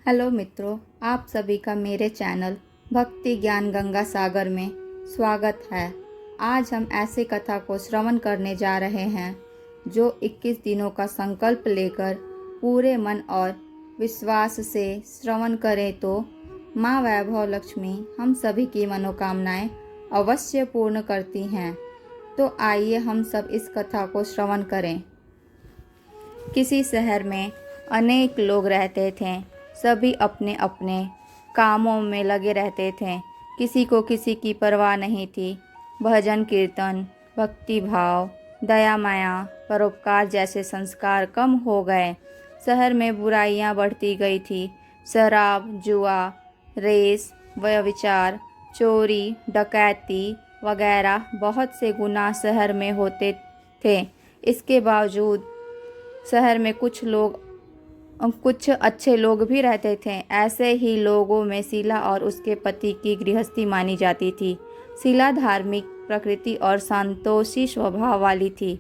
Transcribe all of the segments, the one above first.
Hello मित्रों, आप सभी का मेरे चैनल भक्ति ज्ञान गंगा सागर में स्वागत है। आज हम ऐसे कथा को श्रवण करने जा रहे हैं जो 21 दिनों का संकल्प लेकर पूरे मन और विश्वास से श्रवण करें तो माँ वैभव लक्ष्मी हम सभी की मनोकामनाएं अवश्य पूर्ण करती हैं। तो आइए हम सब इस कथा को श्रवण करें। किसी शहर में अनेक लोग रहते थे। सभी अपने अपने कामों में लगे रहते थे। किसी को किसी की परवाह नहीं थी। भजन कीर्तन, भक्ति भाव, दया माया, परोपकार जैसे संस्कार कम हो गए। शहर में बुराइयां बढ़ती गई थी। शराब, जुआ, रेस, व्यभिचार, चोरी, डकैती वगैरह बहुत से गुनाह शहर में होते थे। इसके बावजूद शहर में कुछ अच्छे लोग भी रहते थे। ऐसे ही लोगों में शीला और उसके पति की गृहस्थी मानी जाती थी। शीला धार्मिक प्रकृति और संतोषी स्वभाव वाली थी।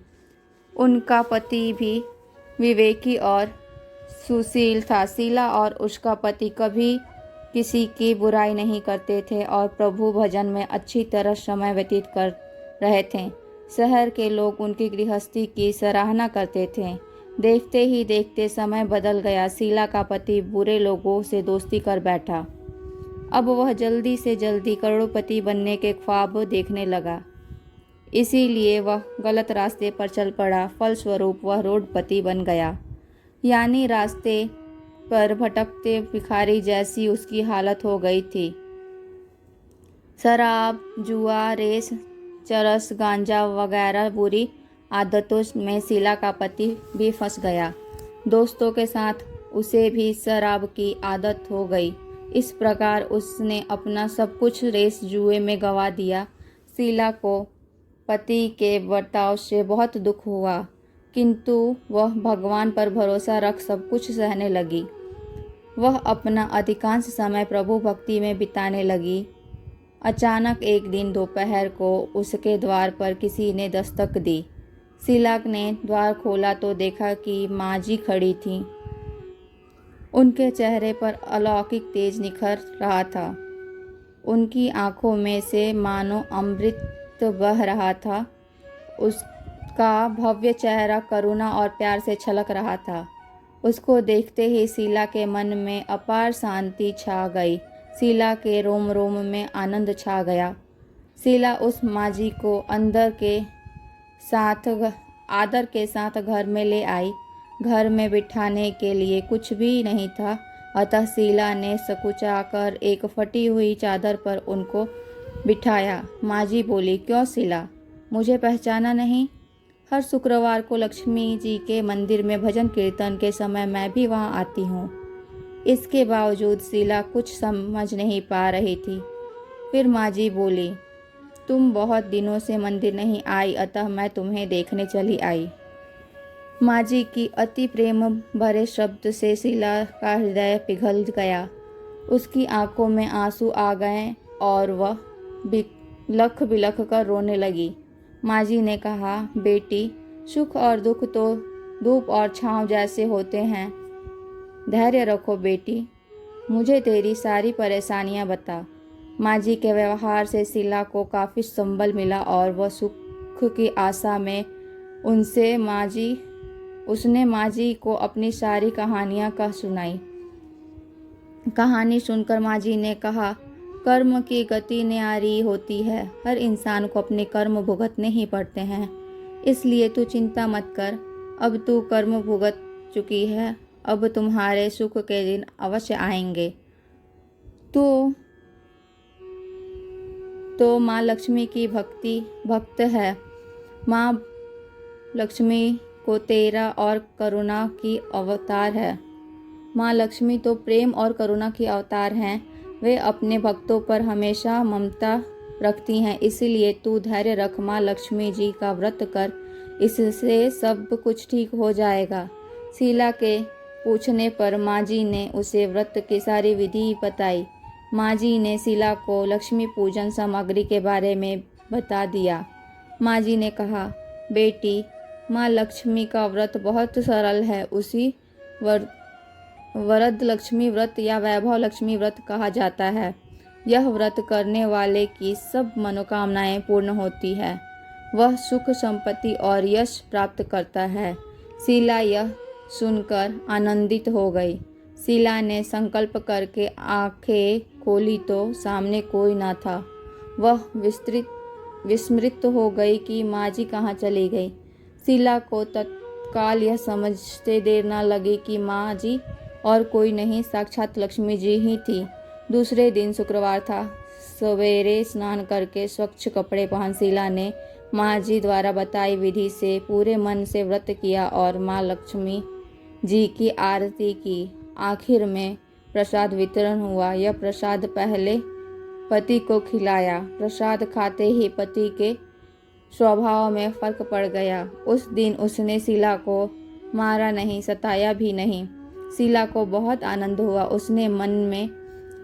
उनका पति भी विवेकी और सुशील था। शीला और उसका पति कभी किसी की बुराई नहीं करते थे और प्रभु भजन में अच्छी तरह समय व्यतीत कर रहे थे। शहर के लोग उनकी गृहस्थी की सराहना करते थे। देखते ही देखते समय बदल गया। शीला का पति बुरे लोगों से दोस्ती कर बैठा। अब वह जल्दी से जल्दी करोड़पति बनने के ख्वाब देखने लगा। इसीलिए वह गलत रास्ते पर चल पड़ा। फलस्वरूप वह रोडपति बन गया, यानी रास्ते पर भटकते भिखारी जैसी उसकी हालत हो गई थी। शराब, जुआ, रेस, चरस, गांजा वगैरह बुरी आदतों में शीला का पति भी फंस गया। दोस्तों के साथ उसे भी शराब की आदत हो गई। इस प्रकार उसने अपना सब कुछ रेस जुए में गंवा दिया। शीला को पति के बर्ताव से बहुत दुख हुआ, किंतु वह भगवान पर भरोसा रख सब कुछ सहने लगी। वह अपना अधिकांश समय प्रभु भक्ति में बिताने लगी। अचानक एक दिन दोपहर को उसके द्वार पर किसी ने दस्तक दी। शीला ने द्वार खोला तो देखा कि माँ जी खड़ी थीं। उनके चेहरे पर अलौकिक तेज निखर रहा था। उनकी आंखों में से मानो अमृत बह रहा था। उसका भव्य चेहरा करुणा और प्यार से छलक रहा था। उसको देखते ही शीला के मन में अपार शांति छा गई। शीला के रोम रोम में आनंद छा गया। शीला उस माँ जी को आदर के साथ घर में ले आई। घर में बिठाने के लिए कुछ भी नहीं था, अतः शीला ने सकुचाकर एक फटी हुई चादर पर उनको बिठाया। माँ जी बोली, क्यों शीला, मुझे पहचाना नहीं? हर शुक्रवार को लक्ष्मी जी के मंदिर में भजन कीर्तन के समय मैं भी वहाँ आती हूँ। इसके बावजूद शीला कुछ समझ नहीं पा रही थी। फिर माँ जी बोली, तुम बहुत दिनों से मंदिर नहीं आई, अतः मैं तुम्हें देखने चली आई। माँ जी की अति प्रेम भरे शब्द से शीला का हृदय पिघल गया। उसकी आंखों में आंसू आ गए और वह बिलख बिलख कर रोने लगी। माँ जी ने कहा, बेटी, सुख और दुख तो धूप और छांव जैसे होते हैं। धैर्य रखो बेटी, मुझे तेरी सारी परेशानियां बता। माँ जी के व्यवहार से शीला को काफ़ी संबल मिला और वह सुख की आशा में उसने माँ जी को अपनी सारी कहानियाँ सुनाई। कहानी सुनकर माँ जी ने कहा, कर्म की गति न्यारी होती है। हर इंसान को अपने कर्म भुगतने ही पड़ते हैं। इसलिए तू चिंता मत कर। अब तू कर्म भुगत चुकी है। अब तुम्हारे सुख के दिन अवश्य आएंगे। तो माँ लक्ष्मी की भक्त है। माँ लक्ष्मी को तेरा और करुणा की अवतार है। माँ लक्ष्मी तो प्रेम और करुणा की अवतार हैं। वे अपने भक्तों पर हमेशा ममता रखती हैं। इसीलिए तू धैर्य रख। माँ लक्ष्मी जी का व्रत कर, इससे सब कुछ ठीक हो जाएगा। शीला के पूछने पर माँ जी ने उसे व्रत की सारी विधि बताई। माँ जी ने शीला को लक्ष्मी पूजन सामग्री के बारे में बता दिया। माँ जी ने कहा, बेटी, माँ लक्ष्मी का व्रत बहुत सरल है। उसी वरद लक्ष्मी व्रत या वैभव लक्ष्मी व्रत कहा जाता है। यह व्रत करने वाले की सब मनोकामनाएं पूर्ण होती है। वह सुख संपत्ति और यश प्राप्त करता है। शीला यह सुनकर आनंदित हो गई। शीला ने संकल्प करके आंखें खोली तो सामने कोई न था। वह विस्मृत हो गई कि माँ जी कहाँ चली गई। शीला को तत्काल यह समझते देर न लगी कि माँ जी और कोई नहीं, साक्षात लक्ष्मी जी ही थी। दूसरे दिन शुक्रवार था। सवेरे स्नान करके स्वच्छ कपड़े पहन शीला ने माँ जी द्वारा बताई विधि से पूरे मन से व्रत किया और माँ लक्ष्मी जी की आरती की। आखिर में प्रसाद वितरण हुआ। यह प्रसाद पहले पति को खिलाया। प्रसाद खाते ही पति के स्वभाव में फर्क पड़ गया। उस दिन उसने शीला को मारा नहीं, सताया भी नहीं। शीला को बहुत आनंद हुआ। उसने मन में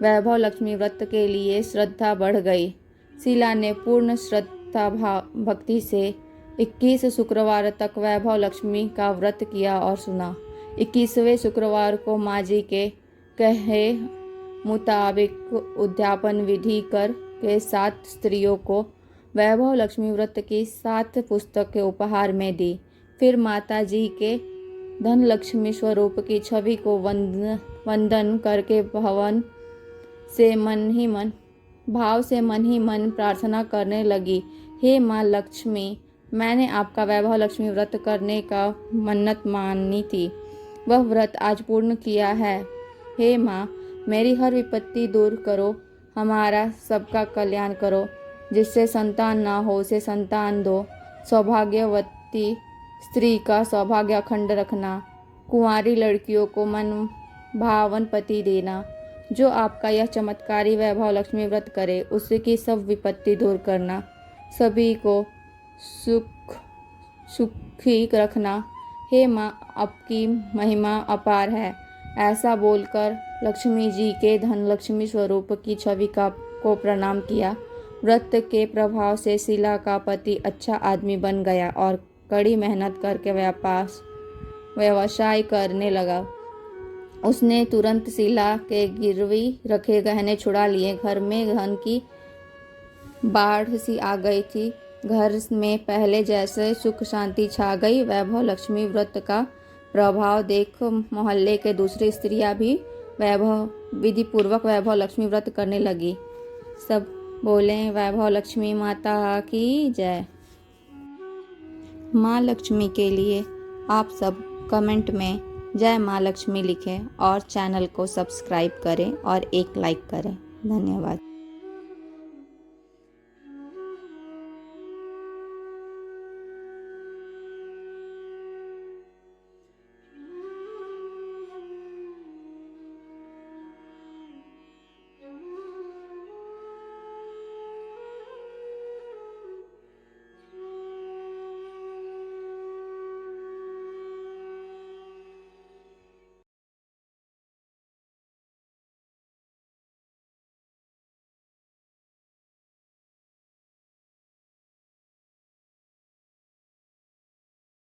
वैभव लक्ष्मी व्रत के लिए श्रद्धा बढ़ गई। शीला ने पूर्ण श्रद्धा भक्ति से 21 शुक्रवार तक वैभव लक्ष्मी का व्रत किया और सुना। 21वें शुक्रवार को माँ जी के कहे मुताबिक उद्यापन विधि कर के 7 स्त्रियों को वैभव लक्ष्मी व्रत की 7 पुस्तकें उपहार में दी। फिर माता जी के धन लक्ष्मी स्वरूप की छवि को वंदन करके भाव से मन ही मन प्रार्थना करने लगी। हे माँ लक्ष्मी, मैंने आपका वैभव लक्ष्मी व्रत करने का मन्नत मानी थी, वह व्रत आज पूर्ण किया है। हे माँ, मेरी हर विपत्ति दूर करो, हमारा सबका कल्याण करो। जिससे संतान ना हो उसे संतान दो। सौभाग्यवती स्त्री का सौभाग्य अखंड रखना। कुंवारी लड़कियों को मन भावन पति देना। जो आपका यह चमत्कारी वैभव लक्ष्मी व्रत करे उसकी सब विपत्ति दूर करना। सभी को सुखी रखना। हे माँ, आपकी महिमा अपार है। ऐसा बोलकर लक्ष्मी जी के धन लक्ष्मी स्वरूप की छवि को प्रणाम किया। व्रत के प्रभाव से शीला का पति अच्छा आदमी बन गया और कड़ी मेहनत करके व्यवसाय करने लगा। उसने तुरंत शीला के गिरवी रखे गहने छुड़ा लिए। घर में धन की बाढ़ सी आ गई थी। घर में पहले जैसे सुख शांति छा गई। वैभव लक्ष्मी व्रत का प्रभाव देख मोहल्ले के दूसरी स्त्रियां भी विधि पूर्वक वैभव लक्ष्मी व्रत करने लगी। सब बोले वैभव लक्ष्मी माता की जय। माँ लक्ष्मी के लिए आप सब कमेंट में जय माँ लक्ष्मी लिखें और चैनल को सब्सक्राइब करें और एक लाइक करें। धन्यवाद।